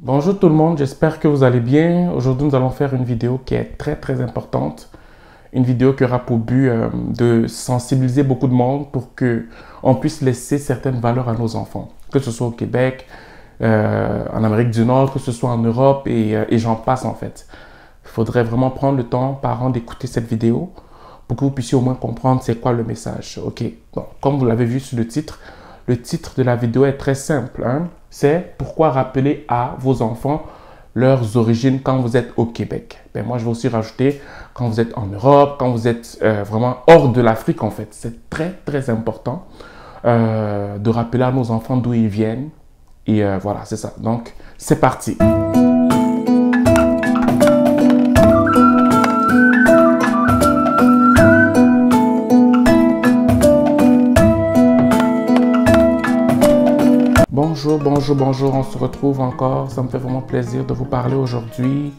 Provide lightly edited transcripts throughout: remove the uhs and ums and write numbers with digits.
Bonjour tout le monde, j'espère que vous allez bien. Aujourd'hui, nous allons faire une vidéo qui est très importante. Une vidéo qui aura pour but de sensibiliser beaucoup de monde pour que on puisse laisser certaines valeurs à nos enfants. Que ce soit au Québec, en Amérique du Nord, que ce soit en Europe et j'en passe en fait. Il faudrait vraiment prendre le temps, parents, d'écouter cette vidéo pour que vous puissiez au moins comprendre c'est quoi le message. Ok, bon, comme vous l'avez vu sur le titre de la vidéo est très simple. Hein? C'est pourquoi rappeler à vos enfants leurs origines quand vous êtes au Québec. Ben, moi, je vais aussi rajouter quand vous êtes en Europe, quand vous êtes vraiment hors de l'Afrique en fait. C'est très important de rappeler à nos enfants d'où ils viennent. Et voilà, c'est ça. Donc, c'est parti. Bonjour, on se retrouve encore. Ça me fait vraiment plaisir de vous parler aujourd'hui.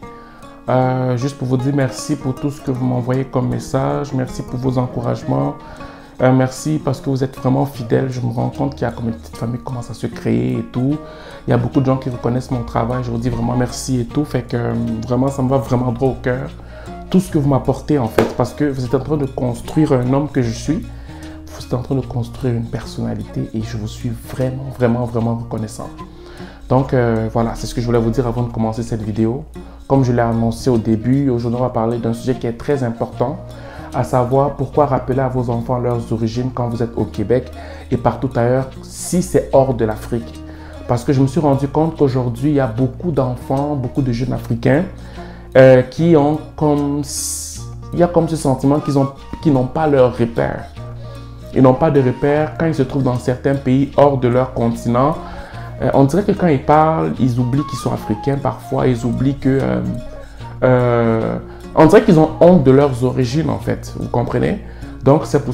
Juste pour vous dire merci pour tout ce que vous m'envoyez comme message. Merci pour vos encouragements. Merci parce que vous êtes vraiment fidèles. Je me rends compte qu'il y a comme une petite famille qui commence à se créer et tout. Il y a beaucoup de gens qui reconnaissent mon travail. Je vous dis vraiment merci et tout. Fait que vraiment, ça me va vraiment droit au cœur. Tout ce que vous m'apportez en fait. Parce que vous êtes en train de construire un homme que je suis. Vous êtes en train de construire une personnalité et je vous suis vraiment reconnaissant. Donc voilà, c'est ce que je voulais vous dire avant de commencer cette vidéo. Comme je l'ai annoncé au début, aujourd'hui on va parler d'un sujet qui est très important, à savoir pourquoi rappeler à vos enfants leurs origines quand vous êtes au Québec et partout ailleurs si c'est hors de l'Afrique. Parce que je me suis rendu compte qu'aujourd'hui il y a beaucoup d'enfants, beaucoup de jeunes Africains qui ont comme ce sentiment qu'ils n'ont pas leur repère. Ils n'ont pas de repères quand ils se trouvent dans certains pays hors de leur continent. On dirait que quand ils parlent, ils oublient qu'ils sont africains parfois. Ils oublient que... on dirait qu'ils ont honte de leurs origines en fait. Vous comprenez? Donc c'est pour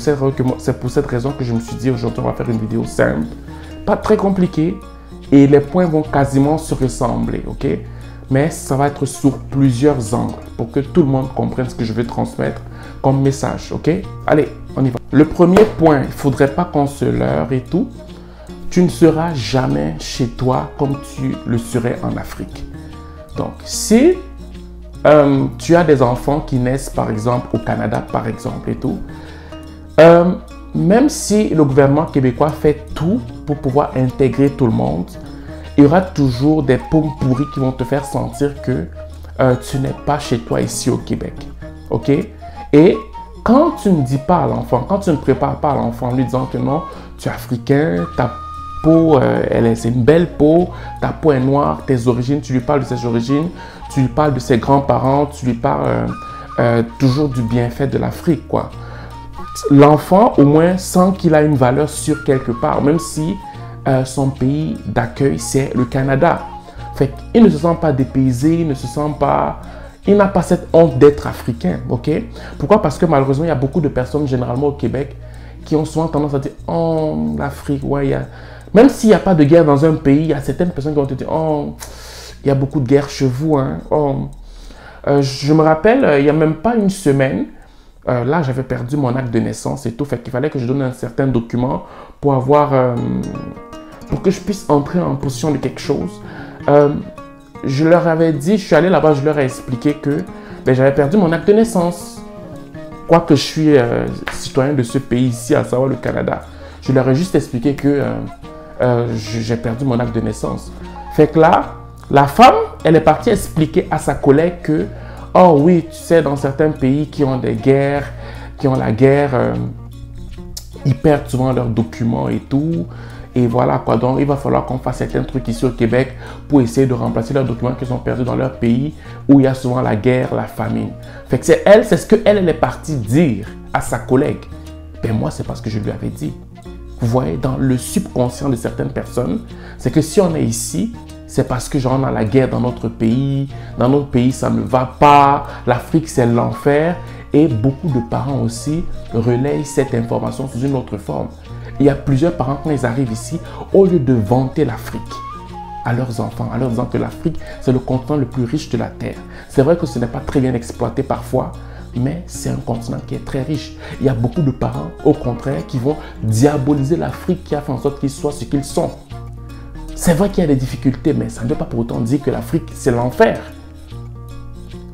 cette raison que je me suis dit aujourd'hui on va faire une vidéo simple. Pas très compliquée. Et les points vont quasiment se ressembler. Ok? Mais ça va être sur plusieurs angles pour que tout le monde comprenne ce que je veux transmettre comme message. Ok? Allez, on y va. Le premier point, il ne faudrait pas qu'on se leurre et tout. Tu ne seras jamais chez toi comme tu le serais en Afrique. Donc, si tu as des enfants qui naissent par exemple au Canada, par exemple et tout, même si le gouvernement québécois fait tout pour pouvoir intégrer tout le monde, il y aura toujours des pommes pourries qui vont te faire sentir que tu n'es pas chez toi ici au Québec. Ok? Et quand tu ne dis pas à l'enfant, quand tu ne prépares pas à l'enfant en lui disant que non, tu es africain, ta peau, c'est une belle peau, ta peau est noire, tes origines, tu lui parles de ses origines, tu lui parles de ses grands-parents, tu lui parles toujours du bienfait de l'Afrique, quoi. L'enfant, au moins, sent qu'il a une valeur sûre quelque part, même si son pays d'accueil, c'est le Canada. Fait qu'il ne se sent pas dépaysé, il ne se sent pas... Il n'a pas cette honte d'être africain, ok? Pourquoi? Parce que malheureusement, il y a beaucoup de personnes, généralement au Québec, qui ont souvent tendance à dire « Oh, l'Afrique, ouais, il y a... » Même s'il n'y a pas de guerre dans un pays, il y a certaines personnes qui vont te dire « Oh, il y a beaucoup de guerre chez vous, hein? Oh. » Je me rappelle, il n'y a même pas une semaine, là, j'avais perdu mon acte de naissance et tout, fait qu'il fallait que je donne un certain document pour avoir... pour que je puisse entrer en possession de quelque chose. Je leur avais dit, je suis allé là-bas, je leur ai expliqué que j'avais perdu mon acte de naissance. Quoique je suis citoyen de ce pays ici, à savoir le Canada. Je leur ai juste expliqué que j'ai perdu mon acte de naissance. Fait que là, la femme, elle est partie expliquer à sa collègue que, oh oui, tu sais, dans certains pays qui ont des guerres, qui ont la guerre, ils perdent souvent leurs documents et tout. Et voilà quoi, donc il va falloir qu'on fasse certains trucs ici au Québec pour essayer de remplacer leurs documents qu'ils ont perdus dans leur pays où il y a souvent la guerre, la famine. Fait que c'est ce qu'elle est partie dire à sa collègue. Ben moi, c'est parce que je lui avais dit. Vous voyez, dans le subconscient de certaines personnes, c'est que si on est ici, c'est parce que genre on a la guerre dans notre pays ça ne va pas, l'Afrique c'est l'enfer. Et beaucoup de parents aussi relayent cette information sous une autre forme. Il y a plusieurs parents, quand ils arrivent ici, au lieu de vanter l'Afrique à leurs enfants, en leur disant que l'Afrique, c'est le continent le plus riche de la Terre. C'est vrai que ce n'est pas très bien exploité parfois, mais c'est un continent qui est très riche. Il y a beaucoup de parents, au contraire, qui vont diaboliser l'Afrique qui a fait en sorte qu'ils soient ce qu'ils sont. C'est vrai qu'il y a des difficultés, mais ça ne veut pas pour autant dire que l'Afrique, c'est l'enfer.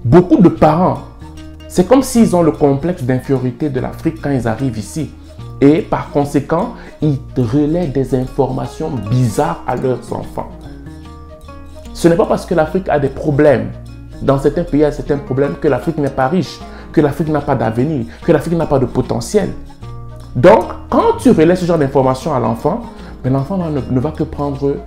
Beaucoup de parents, c'est comme s'ils ont le complexe d'infériorité de l'Afrique quand ils arrivent ici. Et par conséquent, ils relaient des informations bizarres à leurs enfants. Ce n'est pas parce que l'Afrique a des problèmes. Dans certains pays, il y a certains problèmes que l'Afrique n'est pas riche, que l'Afrique n'a pas d'avenir, que l'Afrique n'a pas de potentiel. Donc, quand tu relais ce genre d'informations à l'enfant, l'enfant ne va que prendre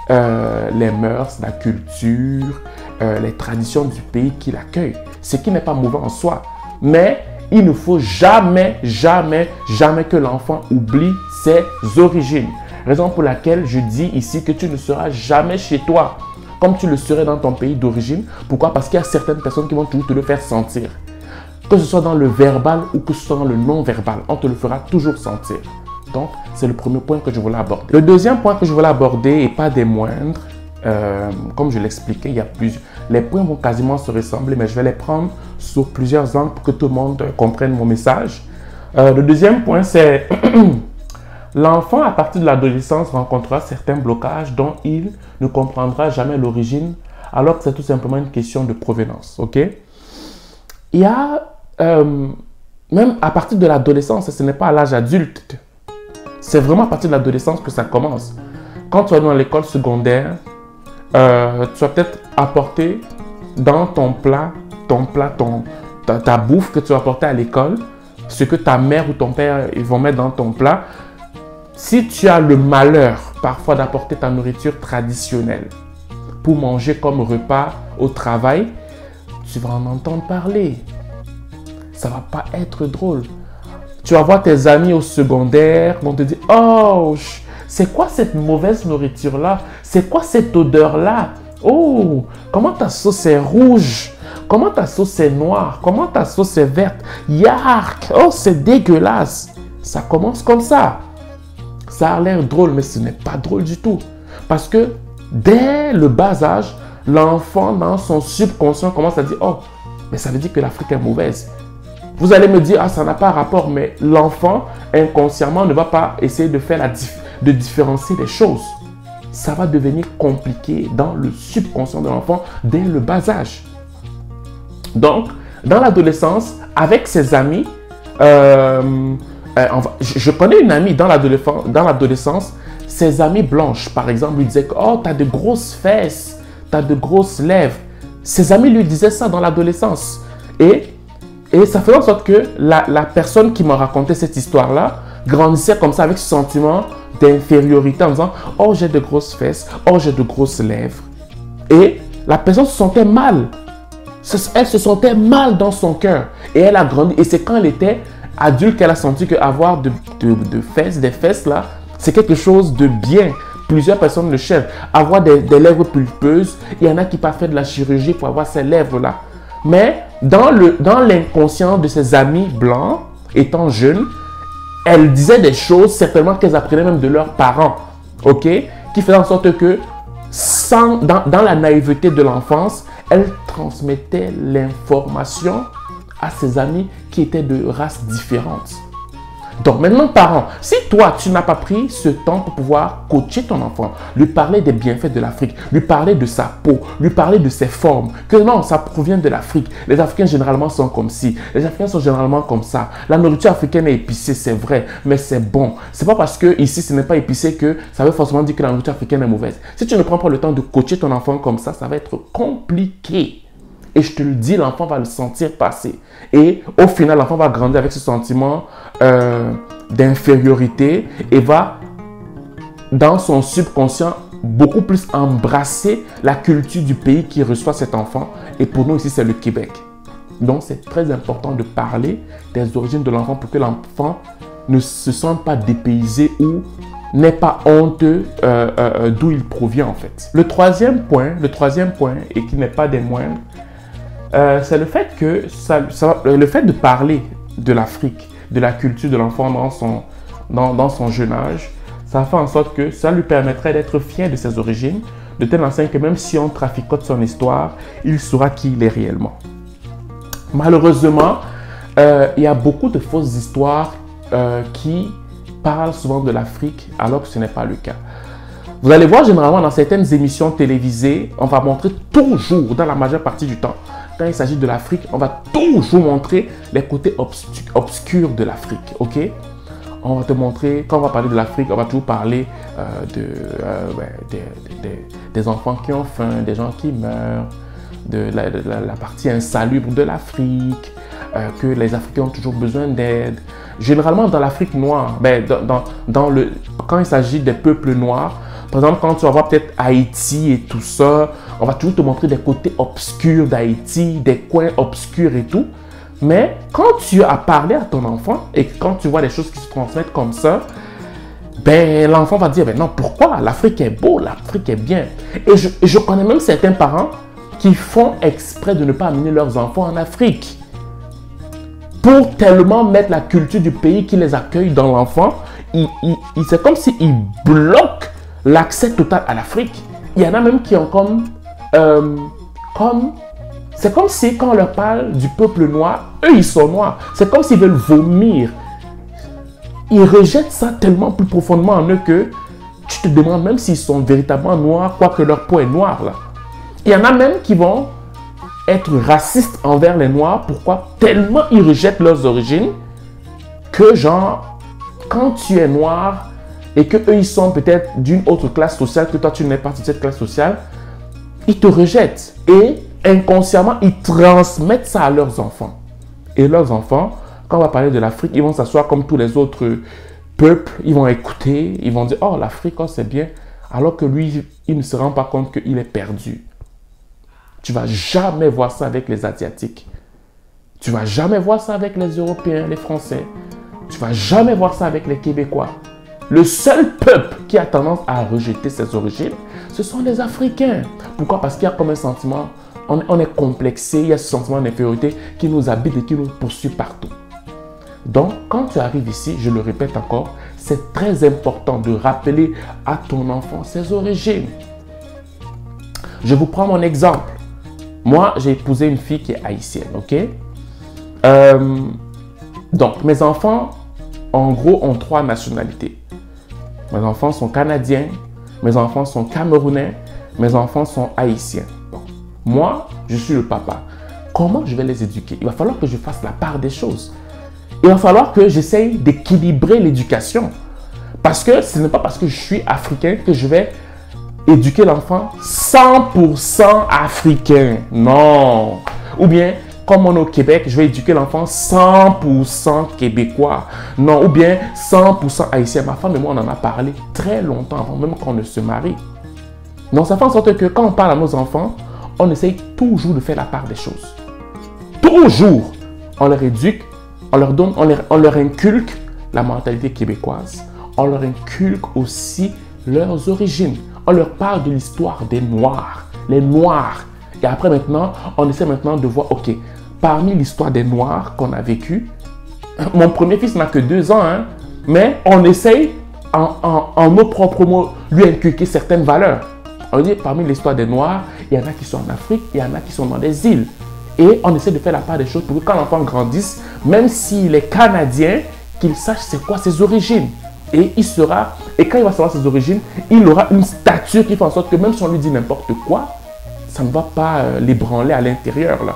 les mœurs, la culture, les traditions du pays qui l'accueille. Ce qui n'est pas mauvais en soi. Mais il ne faut jamais, jamais, jamais que l'enfant oublie ses origines. Raison pour laquelle je dis ici que tu ne seras jamais chez toi comme tu le serais dans ton pays d'origine. Pourquoi? Parce qu'il y a certaines personnes qui vont toujours te le faire sentir. Que ce soit dans le verbal ou que ce soit dans le non-verbal, on te le fera toujours sentir. Donc, c'est le premier point que je voulais aborder. Le deuxième point que je voulais aborder, et pas des moindres, comme je l'expliquais, il y a plusieurs. Les points vont quasiment se ressembler, mais je vais les prendre sur plusieurs angles pour que tout le monde comprenne mon message. Le deuxième point, c'est l'enfant, à partir de l'adolescence, rencontrera certains blocages dont il ne comprendra jamais l'origine, alors que c'est tout simplement une question de provenance. Ok? Il y a, même à partir de l'adolescence, ce n'est pas à l'âge adulte. C'est vraiment à partir de l'adolescence que ça commence. Quand tu es dans l'école secondaire, tu vas peut-être apporter dans ton plat, ta bouffe que tu vas apporter à l'école, ce que ta mère ou ton père ils vont mettre dans ton plat. Si tu as le malheur parfois d'apporter ta nourriture traditionnelle pour manger comme repas au travail, tu vas en entendre parler. Ça ne va pas être drôle. Tu vas voir tes amis au secondaire, vont te dire « Oh, c'est quoi cette mauvaise nourriture-là? C'est quoi cette odeur-là? Oh, comment ta sauce est rouge? Comment ta sauce est noire? Comment ta sauce est verte? Yark! Oh, c'est dégueulasse! » Ça commence comme ça. Ça a l'air drôle, mais ce n'est pas drôle du tout. Parce que dès le bas âge, l'enfant, dans son subconscient, commence à dire « Oh, mais ça veut dire que l'Afrique est mauvaise. » Vous allez me dire, ah, ça n'a pas rapport, mais l'enfant, inconsciemment, ne va pas essayer de faire de différencier les choses. Ça va devenir compliqué dans le subconscient de l'enfant dès le bas âge. Donc, dans l'adolescence, avec ses amis, je connais une amie dans l'adolescence, ses amies blanches, par exemple, lui disaient que, oh, tu as de grosses fesses, tu as de grosses lèvres. Ses amis lui disaient ça dans l'adolescence. Et ça fait en sorte que la personne qui m'a raconté cette histoire-là grandissait comme ça avec ce sentiment d'infériorité en disant « Oh, j'ai de grosses fesses, oh, j'ai de grosses lèvres. » Et la personne se sentait mal. Elle se sentait mal dans son cœur. Et elle a grandi. Et c'est quand elle était adulte qu'elle a senti qu'avoir des fesses là, c'est quelque chose de bien. Plusieurs personnes le cherchent. Avoir des lèvres pulpeuses, il y en a qui peuvent faire de la chirurgie pour avoir ces lèvres-là. Mais dans l'inconscient de ses amis blancs, étant jeunes, elles disaient des choses certainement qu'elles apprenaient même de leurs parents, ok? Qui faisaient en sorte que, dans la naïveté de l'enfance, elles transmettaient l'information à ses amis qui étaient de races différentes. Donc maintenant, parents, si toi, tu n'as pas pris ce temps pour pouvoir coacher ton enfant, lui parler des bienfaits de l'Afrique, lui parler de sa peau, lui parler de ses formes, que non, ça provient de l'Afrique. Les Africains généralement sont comme ci, les Africains sont généralement comme ça. La nourriture africaine est épicée, c'est vrai, mais c'est bon. C'est pas parce que ici ce n'est pas épicé que ça veut forcément dire que la nourriture africaine est mauvaise. Si tu ne prends pas le temps de coacher ton enfant comme ça va être compliqué. Et je te le dis, l'enfant va le sentir passer. Et au final, l'enfant va grandir avec ce sentiment d'infériorité et va, dans son subconscient, beaucoup plus embrasser la culture du pays qui reçoit cet enfant. Et pour nous ici, c'est le Québec. Donc, c'est très important de parler des origines de l'enfant pour que l'enfant ne se sente pas dépaysé ou n'ait pas honte d'où il provient en fait. Le troisième point, et qui n'est pas des moindres, c'est le fait que le fait de parler de l'Afrique, de la culture de l'enfant dans son jeune âge, ça fait en sorte que ça lui permettrait d'être fier de ses origines, de telle enseigne que même si on traficote son histoire, il saura qui il est réellement. Malheureusement, il y a beaucoup de fausses histoires qui parlent souvent de l'Afrique alors que ce n'est pas le cas. Vous allez voir généralement dans certaines émissions télévisées, on va montrer toujours, dans la majeure partie du temps, quand il s'agit de l'Afrique, on va toujours montrer les côtés obscurs de l'Afrique, ok? On va te montrer, quand on va parler de l'Afrique, on va toujours parler des enfants qui ont faim, des gens qui meurent, de la partie insalubre de l'Afrique, que les Africains ont toujours besoin d'aide. Généralement dans l'Afrique noire, quand il s'agit des peuples noirs, par exemple, quand tu vas voir peut-être Haïti et tout ça, on va toujours te montrer des côtés obscurs d'Haïti, des coins obscurs et tout. Mais quand tu as parlé à ton enfant et quand tu vois des choses qui se transmettent comme ça, ben l'enfant va dire, ben non, pourquoi? L'Afrique est beau, l'Afrique est bien. Et je connais même certains parents qui font exprès de ne pas amener leurs enfants en Afrique. Pour tellement mettre la culture du pays qui les accueille dans l'enfant, c'est comme s'ils bloquent l'accès total à l'Afrique. Il y en a même qui ont c'est comme si quand on leur parle du peuple noir, eux ils sont noirs. C'est comme s'ils veulent vomir. Ils rejettent ça tellement plus profondément en eux que tu te demandes même s'ils sont véritablement noirs, quoique leur peau est noire là. Il y en a même qui vont être racistes envers les noirs. Pourquoi? Tellement ils rejettent leurs origines que genre, quand tu es noir, et que eux ils sont peut-être d'une autre classe sociale, que toi tu n'es pas de cette classe sociale, ils te rejettent et inconsciemment ils transmettent ça à leurs enfants. Et leurs enfants, quand on va parler de l'Afrique, ils vont s'asseoir comme tous les autres peuples, ils vont écouter, ils vont dire oh l'Afrique oh, c'est bien, alors que lui il ne se rend pas compte qu'il est perdu. Tu vas jamais voir ça avec les Asiatiques. Tu vas jamais voir ça avec les Européens, les Français. Tu vas jamais voir ça avec les Québécois. Le seul peuple qui a tendance à rejeter ses origines, ce sont les Africains. Pourquoi? Parce qu'il y a comme un sentiment, on est complexé, il y a ce sentiment d'infériorité qui nous habite et qui nous poursuit partout. Donc, quand tu arrives ici, je le répète encore, c'est très important de rappeler à ton enfant ses origines. Je vous prends mon exemple. Moi, j'ai épousé une fille qui est haïtienne, ok? Donc, mes enfants, en gros, ont 3 nationalités. Mes enfants sont canadiens, mes enfants sont camerounais, mes enfants sont haïtiens. Bon. Moi, je suis le papa. Comment je vais les éduquer? Il va falloir que je fasse la part des choses. Il va falloir que j'essaye d'équilibrer l'éducation. Parce que ce n'est pas parce que je suis africain que je vais éduquer l'enfant 100% africain. Non. Ou bien, comme on est au Québec, je vais éduquer l'enfant 100% québécois. Non, ou bien 100% haïtien. Ma femme et moi, on en a parlé très longtemps avant même qu'on ne se marie. Donc, ça fait en sorte que quand on parle à nos enfants, on essaye toujours de faire la part des choses. Toujours. On leur éduque, on leur donne, on leur inculque la mentalité québécoise. On leur inculque aussi leurs origines. On leur parle de l'histoire des Noirs. Les Noirs. Et après maintenant, on essaie maintenant de voir, ok, parmi l'histoire des Noirs qu'on a vécu, mon premier fils n'a que 2 ans, hein, mais on essaye en nos propres mots lui inculquer certaines valeurs. On dit, parmi l'histoire des Noirs, il y en a qui sont en Afrique, il y en a qui sont dans des îles. Et on essaie de faire la part des choses pour que quand l'enfant grandisse, même s'il est canadien, qu'il sache c'est quoi ses origines. Et quand il va savoir ses origines, il aura une stature qui fait en sorte que même si on lui dit n'importe quoi, ça ne va pas l'ébranler à l'intérieur là.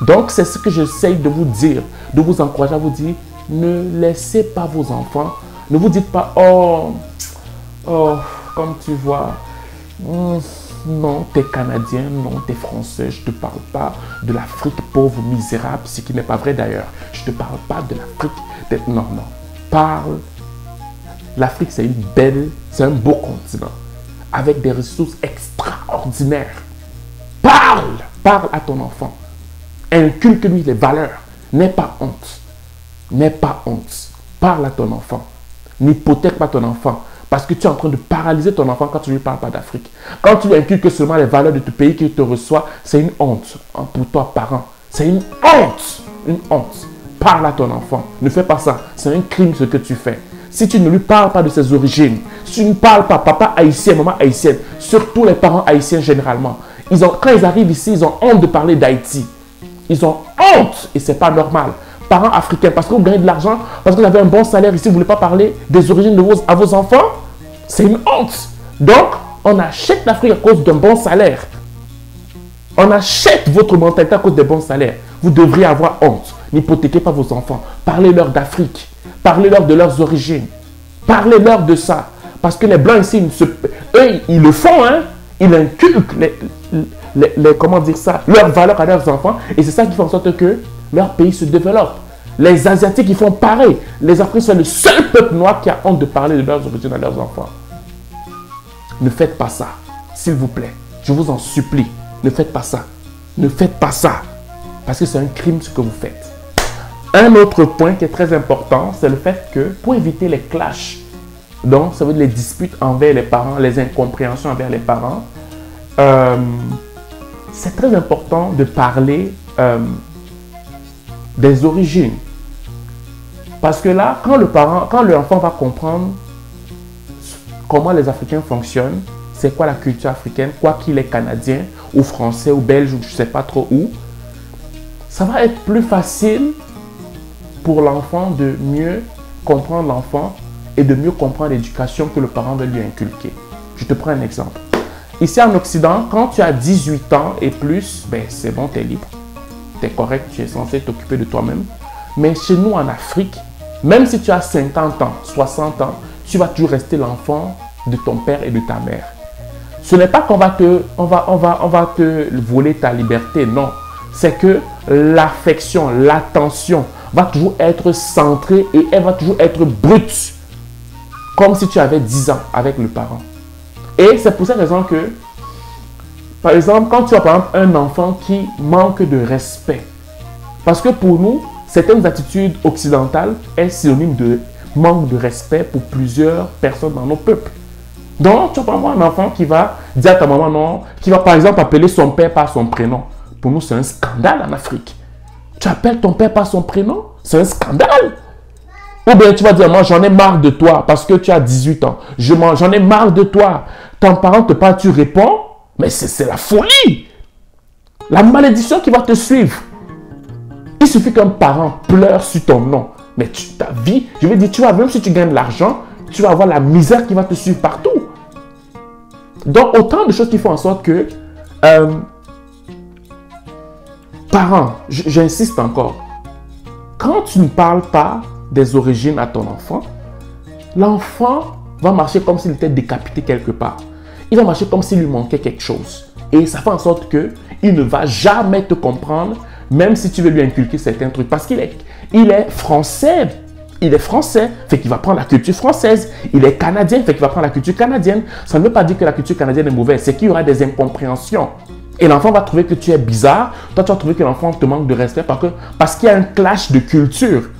Donc c'est ce que j'essaye de vous dire, de vous encourager à vous dire, ne laissez pas vos enfants, ne vous dites pas oh, comme tu vois, non, t'es Canadien, non, t'es Français, je ne te parle pas de l'Afrique pauvre, misérable, ce qui n'est pas vrai d'ailleurs. Je ne te parle pas de l'Afrique, non, parle. L'Afrique, c'est un beau continent, avec des ressources extraordinaires. Parle à ton enfant. Inculque-lui les valeurs. N'aie pas honte. N'aie pas honte. Parle à ton enfant. N'hypothèque pas ton enfant. Parce que tu es en train de paralyser ton enfant quand tu ne lui parles pas d'Afrique. Quand tu lui inculques seulement les valeurs de ton pays qui te reçoit, c'est une honte pour toi, parent. C'est une honte. Une honte. Parle à ton enfant. Ne fais pas ça. C'est un crime ce que tu fais. Si tu ne lui parles pas de ses origines, si tu ne parles pas papa haïtien, maman haïtienne, surtout les parents haïtiens généralement, quand ils arrivent ici, ils ont honte de parler d'Haïti. Ils ont honte et ce n'est pas normal. Parents africains, parce que vous gagnez de l'argent, parce que vous avez un bon salaire ici, vous ne voulez pas parler des origines à vos enfants, c'est une honte. Donc, on achète l'Afrique à cause d'un bon salaire. On achète votre mentalité à cause des bons salaires. Vous devriez avoir honte. N'hypothéquez pas vos enfants. Parlez-leur d'Afrique. Parlez-leur de leurs origines. Parlez-leur de ça. Parce que les Blancs ici, eux, ils le font, hein. Ils inculquent comment dire ça, leurs valeurs à leurs enfants. Et c'est ça qui fait en sorte que leur pays se développe. Les Asiatiques, ils font pareil. Les Africains sont le seul peuple noir qui a honte de parler de leurs origines à leurs enfants. Ne faites pas ça, s'il vous plaît. Je vous en supplie. Ne faites pas ça. Ne faites pas ça. Parce que c'est un crime ce que vous faites. Un autre point qui est très important, c'est le fait que pour éviter les clashs, donc ça veut dire les disputes envers les parents, les incompréhensions envers les parents, c'est très important de parler des origines. Parce que là, quand l'enfant va comprendre comment les Africains fonctionnent, c'est quoi la culture africaine, quoi qu'il est canadien ou français ou belge ou je ne sais pas trop où, ça va être plus facile pour l'enfant de mieux comprendre l'enfant et de mieux comprendre l'éducation que le parent veut lui inculquer. Je te prends un exemple. Ici en Occident, quand tu as 18 ans et plus, ben c'est bon, tu es libre. Tu es correct, tu es censé t'occuper de toi-même. Mais chez nous en Afrique, même si tu as 50 ans, 60 ans, tu vas toujours rester l'enfant de ton père et de ta mère. Ce n'est pas qu'on va te voler ta liberté, non. C'est que l'affection, l'attention va toujours être centrée et elle va toujours être brute. Comme si tu avais 10 ans avec le parent. Et c'est pour cette raison que, par exemple, quand tu as par exemple un enfant qui manque de respect, parce que pour nous, certaines attitudes occidentales est synonyme de manque de respect pour plusieurs personnes dans nos peuples. Donc, tu vas avoir un enfant qui va dire à ta maman non, qui va par exemple appeler son père par son prénom. Pour nous, c'est un scandale en Afrique. Tu appelles ton père par son prénom? C'est un scandale. Ou bien tu vas dire, moi j'en ai marre de toi parce que tu as 18 ans. J'en ai marre de toi. Ton parent te parle, tu réponds. Mais c'est la folie. La malédiction qui va te suivre. Il suffit qu'un parent pleure sur ton nom. Mais ta vie, je veux dire, tu vas, même si tu gagnes de l'argent, tu vas avoir la misère qui va te suivre partout. Donc, autant de choses qui font en sorte que parents, j'insiste encore, quand tu ne parles pas des origines à ton enfant, l'enfant va marcher comme s'il était décapité quelque part. Il va marcher comme s'il lui manquait quelque chose. Et ça fait en sorte qu'il ne va jamais te comprendre, même si tu veux lui inculquer certains trucs. Parce qu'il est français. Il est français, fait qu'il va prendre la culture française. Il est canadien, fait qu'il va prendre la culture canadienne. Ça ne veut pas dire que la culture canadienne est mauvaise, c'est qu'il y aura des incompréhensions. Et l'enfant va trouver que tu es bizarre. Toi, tu vas trouver que l'enfant te manque de respect parce qu'il y a un clash de culture.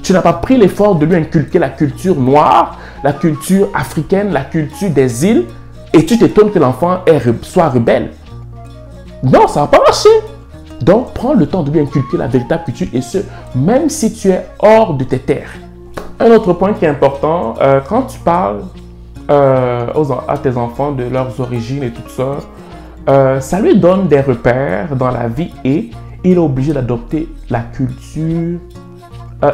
Tu n'as pas pris l'effort de lui inculquer la culture noire, la culture africaine, la culture des îles. Et tu t'étonnes que l'enfant soit rebelle. Non, ça ne va pas marcher. Donc, prends le temps de lui inculquer la véritable culture et ce, même si tu es hors de tes terres. Un autre point qui est important, quand tu parles à tes enfants de leurs origines et tout ça, ça lui donne des repères dans la vie et il est obligé d'adopter la culture.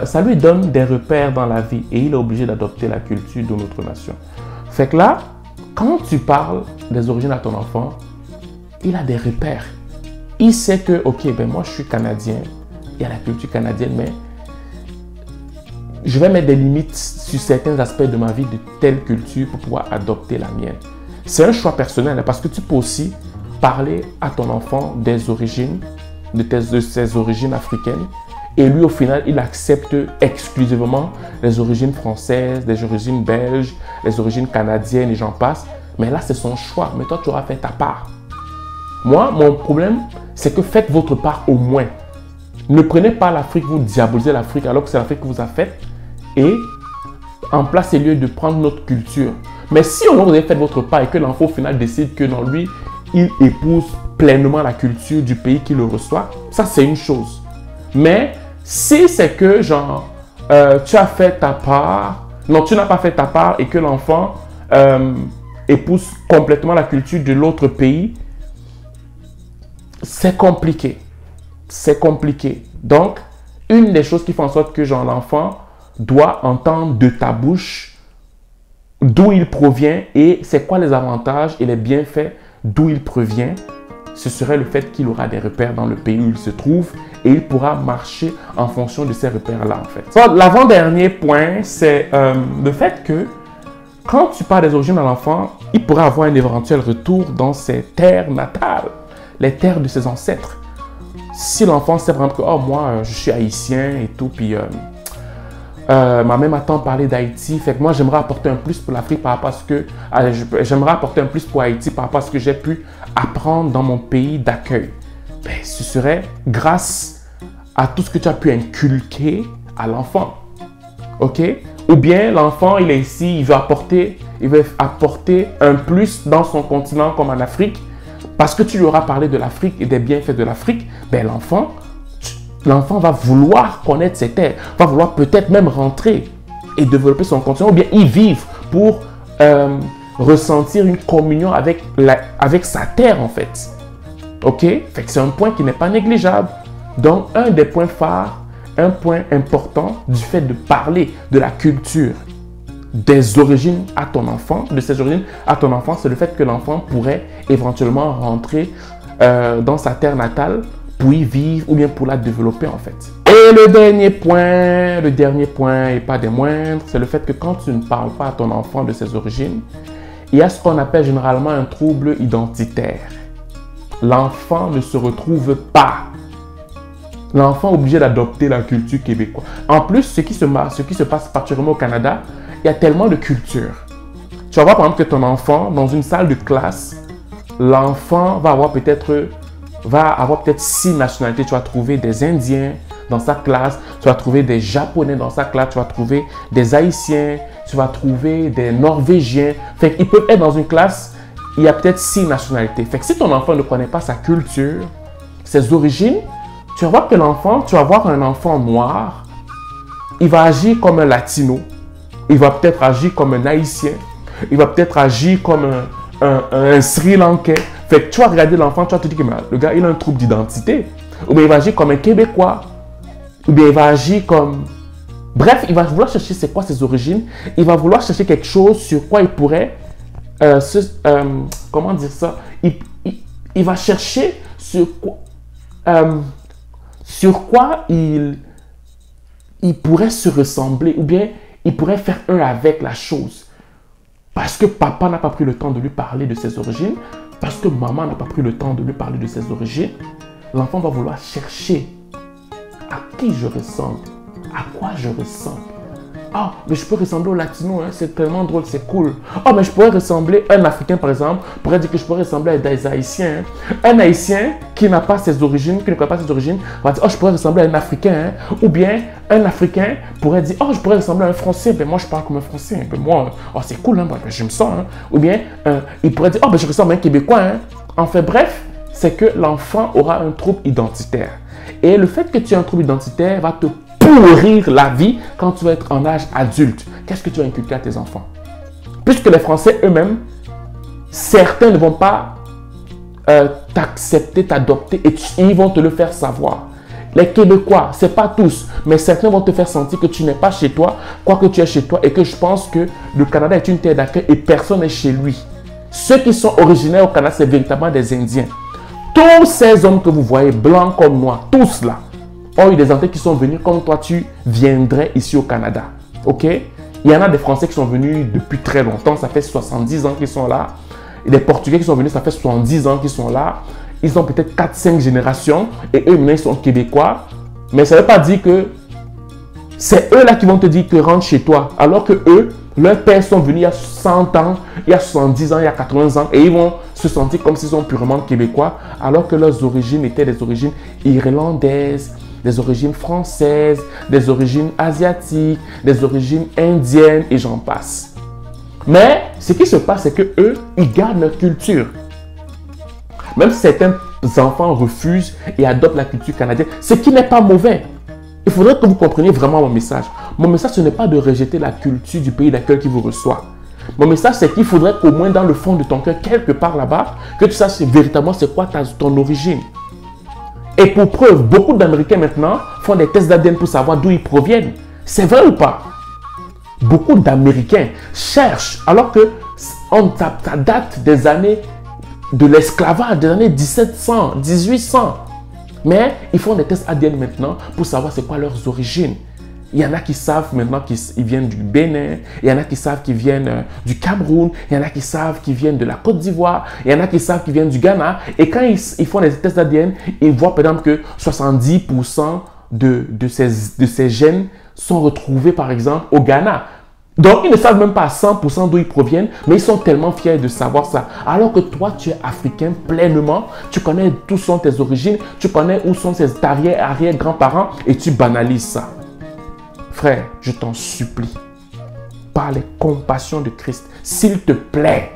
Ça lui donne des repères dans la vie et il est obligé d'adopter la culture de notre nation. Fait que là, quand tu parles des origines à ton enfant, il a des repères. Il sait que, ok, ben moi je suis canadien, il y a la culture canadienne, mais je vais mettre des limites sur certains aspects de ma vie de telle culture pour pouvoir adopter la mienne. C'est un choix personnel parce que tu peux aussi parler à ton enfant des origines, de ses origines africaines. Et lui, au final, il accepte exclusivement les origines françaises, les origines belges, les origines canadiennes et j'en passe. Mais là, c'est son choix. Mais toi, tu auras fait ta part. Moi, mon problème, c'est que faites votre part au moins. Ne prenez pas l'Afrique, vous diabolisez l'Afrique alors que c'est l'Afrique qui vous a fait. Et en place et lieu de prendre notre culture. Mais si au moins vous avez fait votre part et que l'enfant au final décide que dans lui, il épouse pleinement la culture du pays qui le reçoit, ça c'est une chose. Mais si c'est que genre, tu as fait ta part, non tu n'as pas fait ta part et que l'enfant épouse complètement la culture de l'autre pays, c'est compliqué. C'est compliqué. Donc, une des choses qui font en sorte que genre l'enfant doit entendre de ta bouche d'où il provient et c'est quoi les avantages et les bienfaits d'où il provient, ce serait le fait qu'il aura des repères dans le pays où il se trouve et il pourra marcher en fonction de ces repères-là, en fait. So, l'avant-dernier point, c'est le fait que quand tu parles des origines à l'enfant, il pourra avoir un éventuel retour dans ses terres natales, les terres de ses ancêtres. Si l'enfant sait vraiment que, oh, moi, je suis haïtien et tout, puis ma mère m'attend parler d'Haïti, fait que moi, j'aimerais apporter un plus pour l'Afrique par rapport à ce que... j'aimerais apporter un plus pour Haïti par rapport à ce que j'ai pu apprendre dans mon pays d'accueil. Ben, ce serait grâce à tout ce que tu as pu inculquer à l'enfant. OK? Ou bien l'enfant, il est ici, il veut apporter un plus dans son continent comme en Afrique. Parce que tu lui auras parlé de l'Afrique et des bienfaits de l'Afrique, ben l'enfant va vouloir connaître ses terres, va vouloir peut-être même rentrer et développer son continent ou bien y vivre pour ressentir une communion avec sa terre en fait. OK? Fait que c'est un point qui n'est pas négligeable. Donc, un des points phares, un point important du fait de parler de la culture des origines à ton enfant, de ses origines à ton enfant, c'est le fait que l'enfant pourrait éventuellement rentrer dans sa terre natale pour y vivre ou bien pour la développer en fait. Et le dernier point et pas des moindres, c'est le fait que quand tu ne parles pas à ton enfant de ses origines, il y a ce qu'on appelle généralement un trouble identitaire. L'enfant ne se retrouve pas. L'enfant est obligé d'adopter la culture québécoise. En plus, ce qui se passe particulièrement au Canada, il y a tellement de cultures. Tu vas voir par exemple que ton enfant, dans une salle de classe, l'enfant va avoir peut-être 6 nationalités. Tu vas trouver des Indiens dans sa classe, tu vas trouver des Japonais dans sa classe, tu vas trouver des Haïtiens, tu vas trouver des Norvégiens. Fait qu'ils peuvent être dans une classe, il y a peut-être 6 nationalités. Fait que si ton enfant ne connaît pas sa culture, ses origines, tu vas voir que tu vas voir un enfant noir, il va agir comme un latino, il va peut-être agir comme un haïtien, il va peut-être agir comme un Sri Lankais. Fait que tu vas regarder l'enfant, tu vas te dire que le gars, il a un trouble d'identité. Ou bien il va agir comme un Québécois. Ou bien il va agir comme... Bref, il va vouloir chercher c'est quoi ses origines. Il va vouloir chercher quelque chose sur quoi il pourrait... comment dire ça? Il va chercher sur quoi il pourrait se ressembler. Ou bien il pourrait faire un avec la chose. Parce que papa n'a pas pris le temps de lui parler de ses origines. Parce que maman n'a pas pris le temps de lui parler de ses origines. L'enfant va vouloir chercher à qui je ressemble, à quoi je ressemble. Ah, mais je peux ressembler au latino, hein, c'est tellement drôle, c'est cool. Ah, mais je pourrais ressembler, un Africain par exemple, pourrait dire que je pourrais ressembler à des Haïtiens. Hein. Un Haïtien qui n'a pas ses origines, qui ne connaît pas ses origines, va dire, oh, je pourrais ressembler à un Africain. Hein. Ou bien, un Africain pourrait dire, oh, je pourrais ressembler à un Français. Ben moi, je parle comme un Français. Ben moi, oh, c'est cool, hein, ben, je me sens. Hein. Ou bien, il pourrait dire, oh, ben je ressemble à un Québécois. Hein. Enfin bref, c'est que l'enfant aura un trouble identitaire. Et le fait que tu aies un trouble identitaire va te pourrir la vie quand tu vas être en âge adulte. Qu'est-ce que tu vas inculquer à tes enfants? Puisque les Français eux-mêmes, certains ne vont pas t'accepter, t'adopter et ils vont te le faire savoir. Les Québécois, ce n'est pas tous, mais certains vont te faire sentir que tu n'es pas chez toi, quoique tu es chez toi, et que je pense que le Canada est une terre d'accueil et personne n'est chez lui. Ceux qui sont originaires au Canada, c'est véritablement des Indiens. Tous ces hommes que vous voyez, blancs comme noirs, tous là, ont eu des ancêtres qui sont venus comme toi, tu viendrais ici au Canada. Ok? Il y en a des Français qui sont venus depuis très longtemps, ça fait 70 ans qu'ils sont là. Et des Portugais qui sont venus, ça fait 70 ans qu'ils sont là. Ils ont peut-être 4-5 générations et eux, maintenant, ils sont Québécois. Mais ça ne veut pas dire que c'est eux là qui vont te dire que rentre chez toi. Alors que eux, leurs pères sont venus il y a 100 ans, il y a 70 ans, il y a 80 ans et ils vont se sentir comme s'ils sont purement Québécois alors que leurs origines étaient des origines irlandaises, des origines françaises, des origines asiatiques, des origines indiennes et j'en passe. Mais ce qui se passe, c'est que eux, ils gardent leur culture. Même si certains enfants refusent et adoptent la culture canadienne, ce qui n'est pas mauvais. Il faudrait que vous compreniez vraiment mon message. Mon message, ce n'est pas de rejeter la culture du pays d'accueil qui vous reçoit. Mon message, c'est qu'il faudrait qu'au moins dans le fond de ton cœur, quelque part là-bas, que tu saches véritablement c'est quoi ton origine. Et pour preuve, beaucoup d'Américains maintenant font des tests d'ADN pour savoir d'où ils proviennent. C'est vrai ou pas? beaucoup d'Américains cherchent, alors que ça date des années de l'esclavage, des années 1700, 1800. Mais ils font des tests ADN maintenant pour savoir c'est quoi leurs origines. Il y en a qui savent maintenant qu'ils viennent du Bénin, il y en a qui savent qu'ils viennent du Cameroun, il y en a qui savent qu'ils viennent de la Côte d'Ivoire, il y en a qui savent qu'ils viennent du Ghana. Et quand ils font des tests ADN, ils voient par exemple que 70% de ces gènes sont retrouvés par exemple au Ghana. Donc, ils ne savent même pas à 100% d'où ils proviennent, mais ils sont tellement fiers de savoir ça. Alors que toi, tu es africain pleinement, tu connais d'où sont tes origines, tu connais où sont tes arrière-grands-parents et tu banalises ça. Frère, je t'en supplie, par les compassions de Christ, s'il te plaît,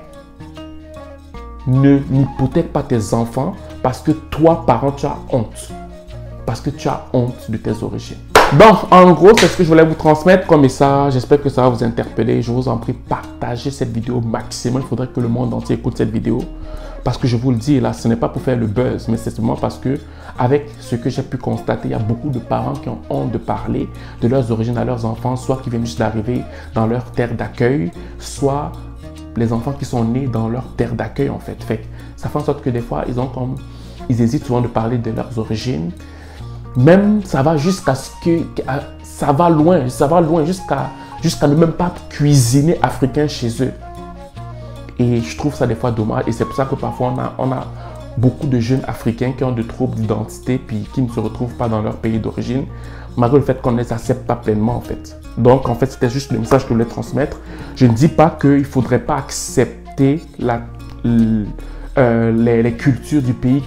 ne n'hypothèque pas tes enfants parce que toi, parent, tu as honte. Parce que tu as honte de tes origines. Donc, en gros, c'est ce que je voulais vous transmettre comme message. J'espère que ça va vous interpeller. Je vous en prie, partagez cette vidéo au maximum. Il faudrait que le monde entier écoute cette vidéo. Parce que je vous le dis, là, ce n'est pas pour faire le buzz, mais c'est seulement parce que, avec ce que j'ai pu constater, il y a beaucoup de parents qui ont honte de parler de leurs origines à leurs enfants, soit qui viennent juste d'arriver dans leur terre d'accueil, soit les enfants qui sont nés dans leur terre d'accueil, en fait. Ça fait en sorte que des fois, ils hésitent souvent de parler de leurs origines. Même ça va jusqu'à ce que ça va loin jusqu'à ne même pas cuisiner africain chez eux. Et je trouve ça des fois dommage. Et c'est pour ça que parfois on a beaucoup de jeunes africains qui ont des troubles d'identité puis qui ne se retrouvent pas dans leur pays d'origine, malgré le fait qu'on ne les accepte pas pleinement en fait. Donc en fait c'était juste le message que je voulais transmettre. Je ne dis pas qu'il ne faudrait pas accepter les cultures du pays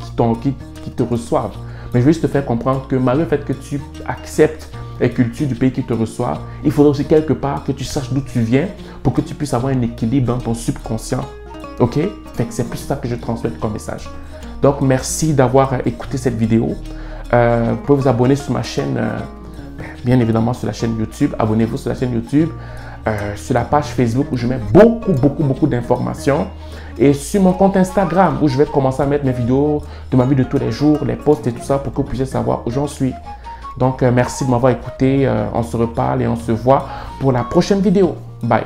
qui te reçoivent. Mais je veux juste te faire comprendre que malgré le fait que tu acceptes les cultures du pays qui te reçoit, il faudrait aussi quelque part que tu saches d'où tu viens pour que tu puisses avoir un équilibre dans ton subconscient. Ok? C'est plus ça que je transmets comme message. Donc, merci d'avoir écouté cette vidéo. Vous pouvez vous abonner sur ma chaîne, bien évidemment sur la chaîne YouTube. Abonnez-vous sur la chaîne YouTube. Sur la page Facebook où je mets beaucoup d'informations et sur mon compte Instagram où je vais commencer à mettre mes vidéos de ma vie de tous les jours, les posts et tout ça pour que vous puissiez savoir où j'en suis. Donc merci de m'avoir écouté, on se reparle et on se voit pour la prochaine vidéo. Bye.